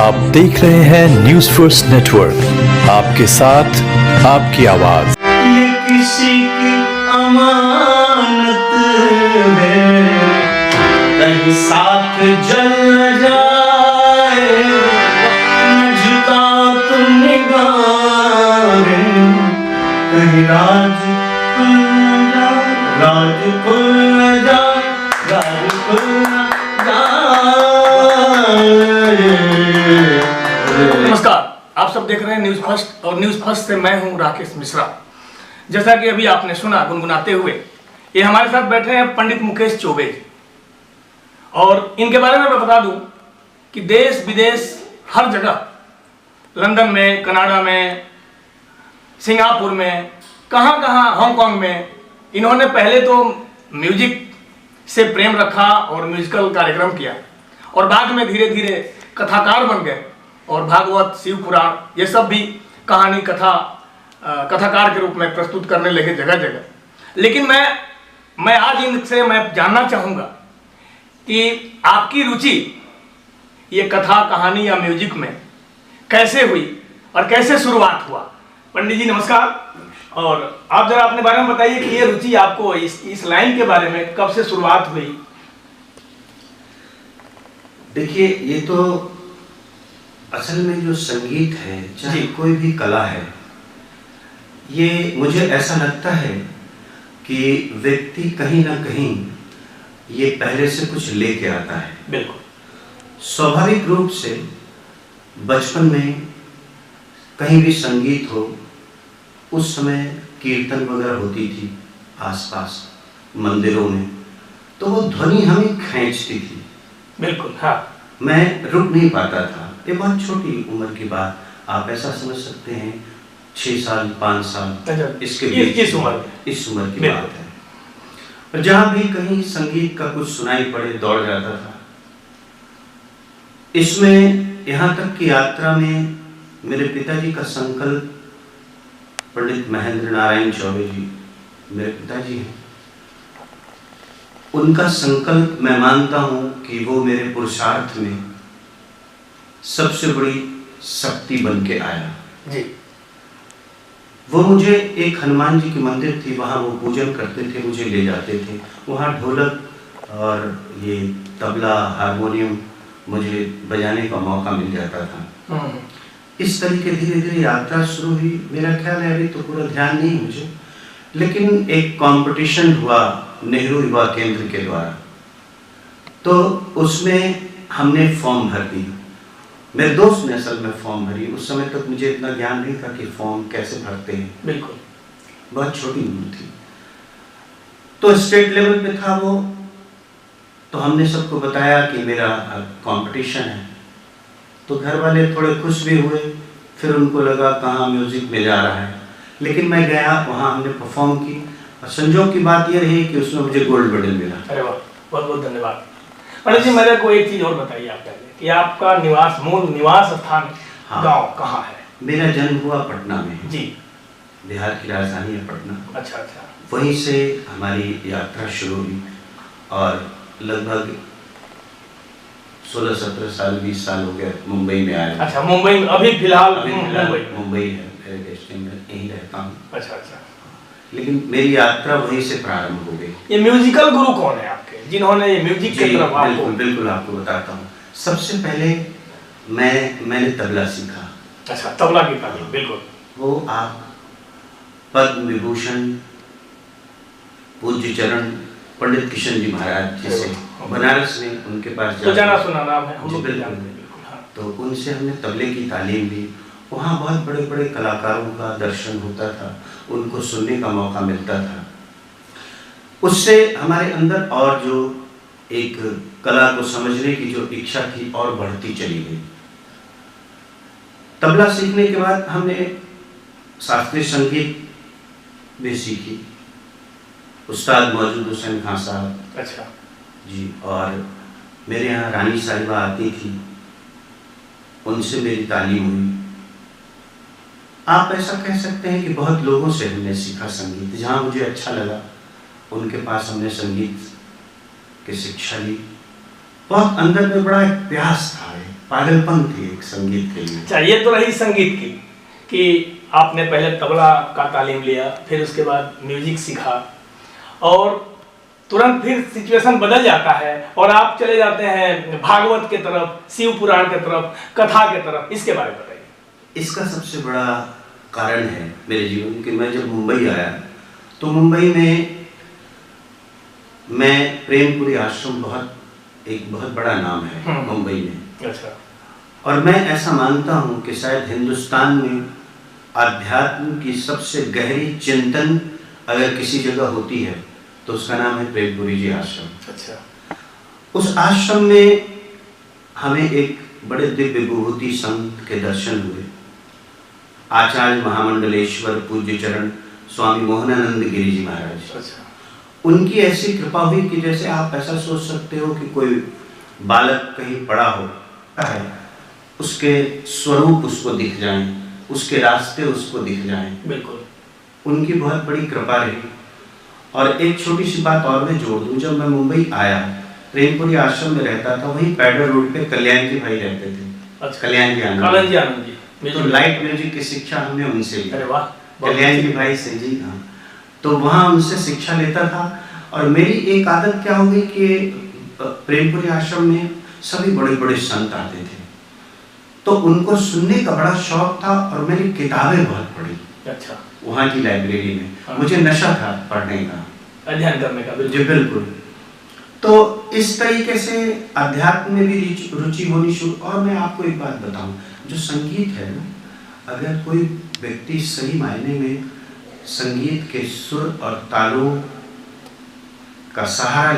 आप देख रहे हैं न्यूज फर्स्ट नेटवर्क, आपके साथ आपकी आवाज। ये किसी की अमानत है, कहीं साथ जल न जाए, न झुका तुम निगाहें, कहीं राज खुल न जाए, राज खुल न जाए, राज खुल न जाए। नमस्कार, आप सब देख रहे हैं न्यूज फर्स्ट और न्यूज फर्स्ट से मैं हूं राकेश मिश्रा। जैसा कि अभी आपने सुना गुनगुनाते हुए, ये हमारे साथ बैठे हैं पंडित मुकेश चौबे जी। और इनके बारे में मैं बता दूं कि देश विदेश हर जगह, लंदन में, कनाडा में, सिंगापुर में, कहां हांगकांग में, इन्होंने पहले तो म्यूजिक से प्रेम रखा और म्यूजिकल कार्यक्रम किया, और बाद में धीरे धीरे कथाकार बन गए और भागवत, शिव पुराण ये सब भी कहानी कथाकार के रूप में प्रस्तुत करने लगे जगह जगह। लेकिन मैं आज इनसे मैं जानना चाहूँगा कि आपकी रुचि ये कथा, कहानी या म्यूजिक में कैसे हुई और कैसे शुरुआत हुआ। पंडित जी नमस्कार। और आप जरा अपने बारे में बताइए कि ये रुचि आपको इस लाइन के बारे में कब से शुरुआत हुई। देखिए, ये तो असल में जो संगीत है, चाहे कोई भी कला है, ये मुझे ऐसा लगता है कि व्यक्ति कहीं ना कहीं ये पहले से कुछ लेके आता है। बिल्कुल स्वाभाविक रूप से बचपन में कहीं भी संगीत हो, उस समय कीर्तन वगैरह होती थी आसपास मंदिरों में, तो वो ध्वनि हमें खींचती थी। बिल्कुल, हाँ। मैं रुक नहीं पाता था। ये बहुत छोटी उम्र की बात, आप ऐसा समझ सकते हैं 6 साल 5 साल इसके बीच इस उम्र की बात है। और जहाँ भी कहीं संगीत का कुछ सुनाई पड़े दौड़ जाता था। इसमें यहाँ तक की यात्रा में मेरे पिताजी का संकल्प, पंडित महेंद्र नारायण चौबे जी मेरे पिताजी हैं, उनका संकल्प मैं मानता हूं कि वो मेरे पुरुषार्थ में सबसे बड़ी शक्ति बन के आया जी। वो मुझे एक हनुमान जी की मंदिर थी, वहाँ वो पूजन करते थे, मुझे ले जाते थे। वहाँ ढोलक और ये तबला, हारमोनियम मुझे बजाने का मौका मिल जाता था। इस तरीके धीरे धीरे यात्रा शुरू हुई। मेरा ख्याल है अभी तो पूरा ध्यान नहीं मुझे, लेकिन एक कंपटीशन हुआ नेहरू युवा केंद्र के द्वारा, तो उसमें हमने फॉर्म भर दी। मेरे दोस्त ने असल में फॉर्म भरी। उस समय तक मुझे इतना ज्ञान नहीं था कि फॉर्म कैसे भरते हैं। बिल्कुल, बहुत छोटी उम्र थी। तो स्टेट लेवल पे था वो, तो हमने सबको बताया कि मेरा कंपटीशन है। तो घर वाले थोड़े खुश भी हुए, फिर उनको लगा कहाँ म्यूजिक में जा रहा है। लेकिन मैं गया, वहाँ हमने परफॉर्म की, और संजोग की बात यह रही कि उसमें मुझे गोल्ड मेडल मिला। अरे वाह, बहुत बहुत धन्यवाद। पंडित जी, मेरे को एक चीज और बताइए आप पहले कि आपका मूल निवास स्थान, हाँ, गांव कहाँ है? मेरा जन्म हुआ पटना में जी। बिहार की राजधानी है पटना। अच्छा अच्छा। वहीं से हमारी यात्रा शुरू हुई और लगभग 16-17 साल 20 साल हो गए मुंबई में आए। अच्छा, मुंबई में अभी फिलहाल मुंबई है मेरे डेस्टिनेशन में, यहीं रहता हूँ। अच्छा अच्छा। लेकिन मेरी यात्रा वहीं से प्रारंभ हो गई। ये म्यूजिकल गुरु कौन है आपके, जिन्होंने ये म्यूजिक की तरफ आपको? बिल्कुल आपको बताता हूँ। सबसे पहले मैंने तबला सीखा। अच्छा, तबला की तालीम। बिल्कुल। वो आप पद्म विभूषण पूज्य चरण पंडित किशन जी महाराज जैसे बनारस में, उनके पास तो जाना सुना नाम है, हम लोग बिल्कुल। हाँ। तो उनसे हमने तबले की तालीम ली। वहाँ बहुत बड़े बड़े कलाकारों का दर्शन होता था, उनको सुनने का मौका मिलता था। उससे हमारे अंदर और जो एक कला को समझने की जो इच्छा थी और बढ़ती चली गई। तबला सीखने के बाद हमने शास्त्रीय संगीत भी सीखी। उस्ताद मौजूद हुसैन खान साहब, अच्छा जी, और मेरे यहाँ रानी साहिबा आती थी, उनसे मेरी तालीम हुई। आप ऐसा कह सकते हैं कि बहुत लोगों से हमने सीखा संगीत। जहाँ मुझे अच्छा लगा उनके पास हमने संगीत की शिक्षा ली। बहुत अंदर में बड़ा एक प्यास था पागलपन थी एक संगीत के लिए। अच्छा, ये तो रही संगीत की कि आपने पहले तबला का तालीम लिया, फिर उसके बाद म्यूजिक सीखा और तुरंत फिर सिचुएशन बदल जाता है और आप चले जाते हैं भागवत के तरफ, शिव पुराण के तरफ, कथा के तरफ। इसके बारे में बताइए। इसका सबसे बड़ा कारण है मेरे जीवन कि मैं जब मुंबई आया तो मुंबई में मैं प्रेमपुरी आश्रम एक बहुत बड़ा नाम है मुंबई में। अच्छा। और मैं ऐसा मानता हूँ कि शायद हिंदुस्तान में आध्यात्म की सबसे गहरी चिंतन अगर किसी जगह होती है तो उसका नाम है प्रेमपुरी जी आश्रम। अच्छा। उस आश्रम में हमें एक बड़े दिव्य विभूति संत के दर्शन हुए। आचार्य महामंडलेश्वर पूज्य चरण स्वामी मोहनानंद गिरी जी महाराज। अच्छा। उनकी ऐसी कृपा हुई कि जैसे आप ऐसा सोच सकते हो कि कोई बालक कहीं पड़ा हो है, उसके स्वरूप उसको दिख जाएं, उसके रास्ते उसको दिख जाएं। बिल्कुल। उनकी बहुत बड़ी कृपा रही। और एक छोटी सी बात और मैं जोड़ दूं, जब मैं मुंबई आया प्रेमपुरी आश्रम में रहता था, वहीं पैडर रोड पे कल्याण जी भाई रहते थे। अच्छा। कल्याण जी आनंद जी। तो लाइट म्यूजिक की शिक्षा हमने उनसे ली। अरे वाह। कल्याण जी भाई से जी। हाँ, तो वहाँ उनसे शिक्षा लेता था। और मेरी एक आदत क्या हो गई कि प्रेमपुरी आश्रम में सभी बड़े बड़े संत आते थे, तो उनको सुनने का बड़ा शौक था और मैंने किताबें बहुत पढ़ी। अच्छा। वहाँ की लाइब्रेरी में। हाँ। मुझे नशा था पढ़ने का, अध्ययन करने का। जी बिल्कुल। तो इस तरीके से अध्यात्म में भी रुचि होनी शुरू। और मैं आपको एक बात बताऊं, जो संगीत है ना, अगर कोई व्यक्ति सही मायने में संगीत के सुर और तालों का सहारा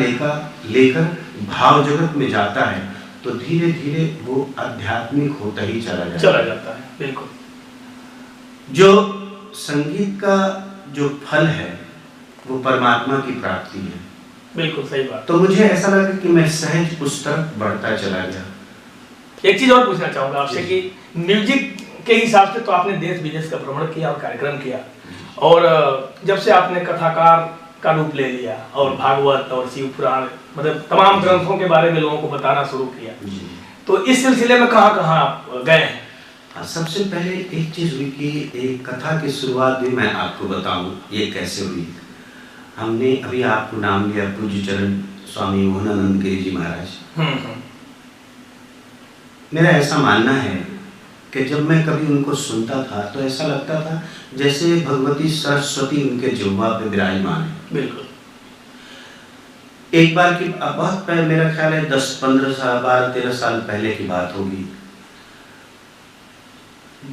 लेकर भाव जगत में जाता है तो धीरे धीरे वो आध्यात्मिक होता ही चला जाता है। बिल्कुल। जो संगीत का जो फल है वो परमात्मा की प्राप्ति है। बिल्कुल सही बात। तो मुझे ऐसा लगा कि मैं सहज उस तरफ बढ़ता चला गया। एक चीज और पूछना चाहूंगा आपसे कि म्यूजिक के हिसाब से तो आपने देश विदेश का भ्रमण किया और कार्यक्रम किया, और जब से आपने कथाकार का रूप ले लिया और भागवत और शिव पुराण मतलब तमाम ग्रंथों के बारे में लोगों को बताना शुरू किया, तो इस सिलसिले में कहाँ कहाँ आप गए हैं? सबसे पहले एक चीज हुई कि एक कथा की शुरुआत भी मैं आपको बताऊं ये कैसे हुई। हमने अभी आपको नाम लिया पूज्य चरण स्वामी मोहनानंद गिरी जी महाराज। मेरा ऐसा मानना है कि जब मैं कभी उनको सुनता था तो ऐसा लगता था जैसे भगवती सरस्वती उनके जिह्वा पे विराजमान है। बिल्कुल। एक बार की बहुत पहले, मेरा ख्याल है 10-15 साल 12-13 साल पहले की बात होगी,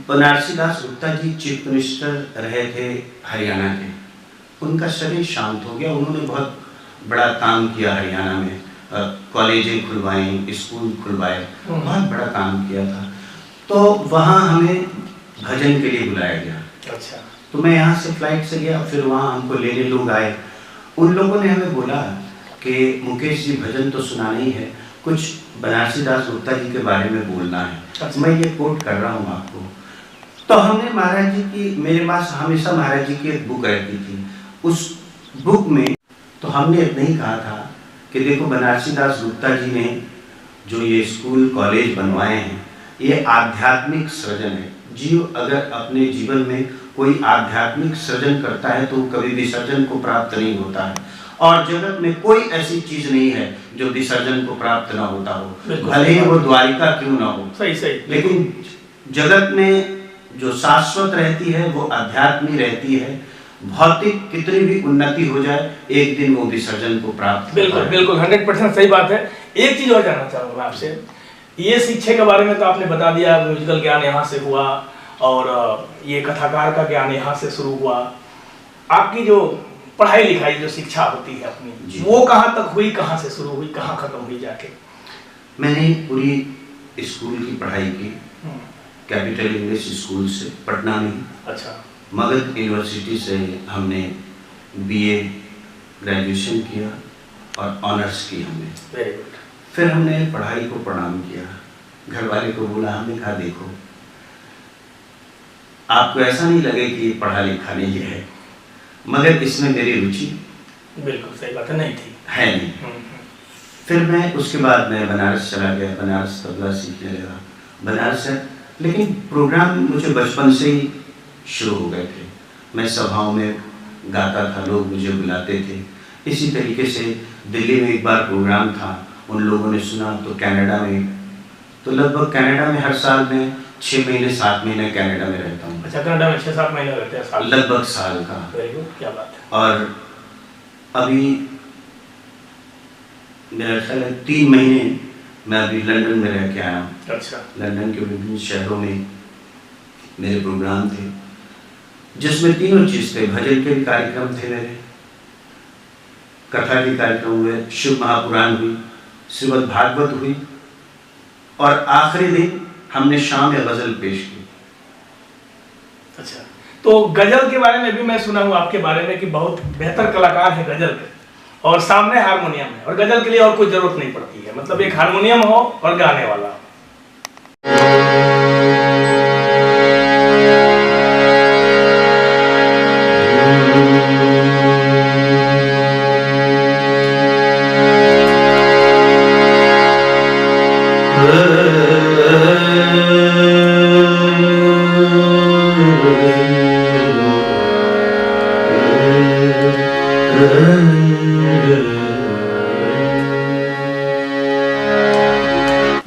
बनारसी दास गुप्ता जी चीफ मिनिस्टर रहे थे हरियाणा के। उनका शरीर शांत हो गया। उन्होंने बहुत बड़ा काम किया हरियाणा में, कॉलेजें खुलवाई, स्कूल खुलवाए, बहुत बड़ा काम किया था। तो वहाँ हमें भजन के लिए बुलाया गया। अच्छा। तो मैं यहाँ से फ्लाइट से गया, फिर वहाँ हमको लेने लोग आए। उन लोगों ने हमें बोला कि मुकेश जी भजन तो सुना नहीं है, कुछ बनारसी दास गुप्ता जी के बारे में बोलना है। अच्छा। मैं ये कोट कर रहा हूँ आपको। तो हमने महाराज जी की, मेरे पास हमेशा महाराज जी की एक बुक रहती थी, उस बुक में तो हमने नहीं कहा था कि देखो बनारसी दास गुप्ता जी ने जो ये स्कूल कॉलेज बनवाए हैं ये आध्यात्मिक सृजन है। जीव अगर अपने जीवन में कोई आध्यात्मिक सृजन करता है तो कभी विसर्जन को प्राप्त नहीं होता है, और जगत में कोई ऐसी चीज नहीं है जो विसर्जन को प्राप्त ना होता हो, भले ही वो द्वारिका क्यों ना हो। सही सही। लेकिन जगत में जो शाश्वत रहती है वो अध्यात्मी रहती है। भौतिक कितनी भी उन्नति हो जाए एक दिन वो विसर्जन को प्राप्त। बिल्कुल बिल्कुल 100% सही बात है। एक चीज और जानना चाहूँगा आपसे, ये शिक्षा के बारे में तो आपने बता दिया, म्यूजिकल ज्ञान यहाँ से हुआ और ये कथाकार का ज्ञान यहाँ से शुरू हुआ। आपकी जो पढ़ाई लिखाई जो शिक्षा होती है अपनी, वो कहाँ तक हुई, कहाँ से शुरू हुई, कहाँ खत्म हुई जाके? मैंने पूरी स्कूल की पढ़ाई की कैपिटल इंग्लिश स्कूल से पटना में। अच्छा। मगध यूनिवर्सिटी से हमने बीए ग्रेजुएशन किया और ऑनर्स की हमने। Very good. फिर हमने पढ़ाई को प्रणाम किया, घर वाले को बोला, हमने कहा देखो आपको ऐसा नहीं लगे कि पढ़ा लिखा नहीं है, मगर इसमें मेरी रुचि बिल्कुल सही बात है नहीं थी, है नहीं। फिर मैं उसके बाद मैं बनारस चला गया, बनारस तबला सीखने लगा। बनारस से, लेकिन प्रोग्राम मुझे बचपन से ही शुरू हो गए थे। मैं सभाओं में गाता था, लोग मुझे बुलाते थे। इसी तरीके से दिल्ली में एक बार प्रोग्राम था, उन लोगों ने सुना तो कनाडा में, तो लगभग कनाडा में हर साल मैं 6 महीने 7 महीने कनाडा में रहता हूँ। अच्छा, कनाडा में 6-7 महीने रहते हैं साल? लगभग साल का। वेरी गुड, क्या बात है। और अभी मेरा ख्याल है 3 महीने मैं अभी लंदन में रह के आया हूँ। अच्छा। लंदन के विभिन्न शहरों में मेरे प्रोग्राम थे, जिसमें तीनों चीज़ थे। भजन के भी कार्यक्रम थे मेरे, कथा के कार्यक्रम हुए, शिव महापुराण हुई, श्रीमद् भागवत हुई, और आखिरी दिन हमने शाम या गज़ल पेश की। अच्छा, तो गजल के बारे में भी मैं सुना हूँ आपके बारे में कि बहुत बेहतर कलाकार है गजल के, और सामने हारमोनियम है, और गजल के लिए और कोई जरूरत नहीं पड़ती है, मतलब एक हारमोनियम हो और गाने वाला हो।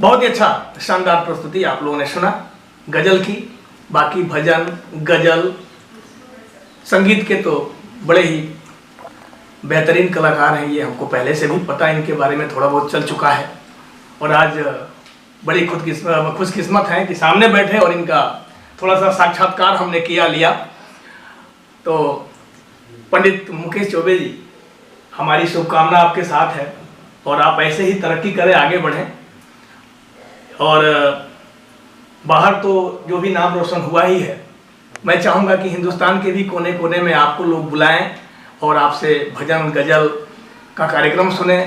बहुत ही अच्छा शानदार प्रस्तुति आप लोगों ने सुना गजल की। बाकी भजन, गजल, संगीत के तो बड़े ही बेहतरीन कलाकार हैं, ये हमको पहले से भी पता, इनके बारे में थोड़ा बहुत चल चुका है। और आज बड़ी खुशकिस्मत है कि सामने बैठे और इनका थोड़ा सा साक्षात्कार हमने लिया। तो पंडित मुकेश चौबे जी, हमारी शुभकामना आपके साथ है, और आप ऐसे ही तरक्की करें, आगे बढ़ें, और बाहर तो जो भी नाम रोशन हुआ ही है। मैं चाहूँगा कि हिंदुस्तान के भी कोने कोने में आपको लोग बुलाएं और आपसे भजन गजल का कार्यक्रम सुने,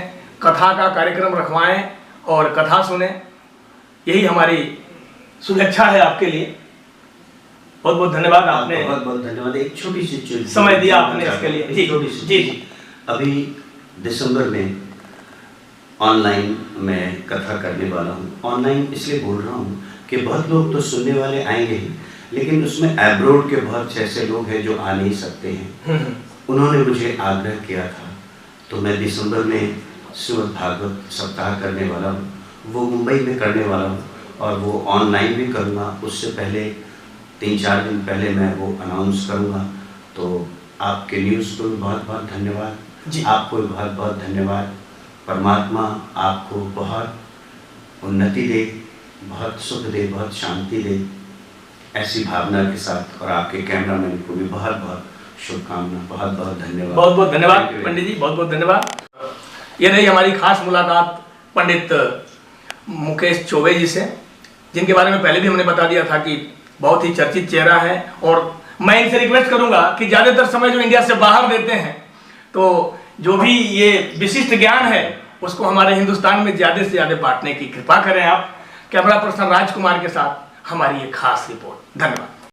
कथा का कार्यक्रम रखवाएं और कथा सुने। यही हमारी शुभेच्छा है आपके लिए। बहुत बहुत धन्यवाद, आपने बहुत बहुत धन्यवाद। एक छोटी सी समय दिया आपने इसके लिए। जी जी जी। अभी दिसंबर में ऑनलाइन मैं कथा करने वाला हूँ। ऑनलाइन इसलिए बोल रहा हूँ कि बहुत लोग तो सुनने वाले आएंगे ही, लेकिन उसमें एब्रोड के बहुत से ऐसे लोग हैं जो आ नहीं सकते हैं। उन्होंने मुझे आग्रह किया था, तो मैं दिसंबर में श्रीमद् भागवत सप्ताह करने वाला हूँ। वो मुंबई में करने वाला हूँ, और वो ऑनलाइन भी करूँगा। उससे पहले 3-4 दिन पहले मैं वो अनाउंस करूँगा। तो आपके न्यूज़ को भी बहुत बहुत धन्यवाद, आपको भी बहुत बहुत धन्यवाद। परमात्मा आपको बहुत उन्नति दे, बहुत सुख दे, बहुत शांति दे, ऐसी भावना के साथ। और आपके कैमरामैन को भी बहुत बहुत शुभकामना, बहुत बहुत धन्यवाद। बहुत बहुत धन्यवाद पंडित जी, बहुत बहुत धन्यवाद। ये रही हमारी खास मुलाकात पंडित मुकेश चौबे जी से, जिनके बारे में पहले भी हमने बता दिया था कि बहुत ही चर्चित चेहरा है। और मैं इनसे रिक्वेस्ट करूंगा कि ज़्यादातर समय जो इंडिया से बाहर देते हैं, तो जो भी ये विशिष्ट ज्ञान है उसको हमारे हिंदुस्तान में ज़्यादा से ज़्यादा बांटने की कृपा करें आप। कैमरा पर्सन राजकुमार के साथ हमारी ये खास रिपोर्ट। धन्यवाद।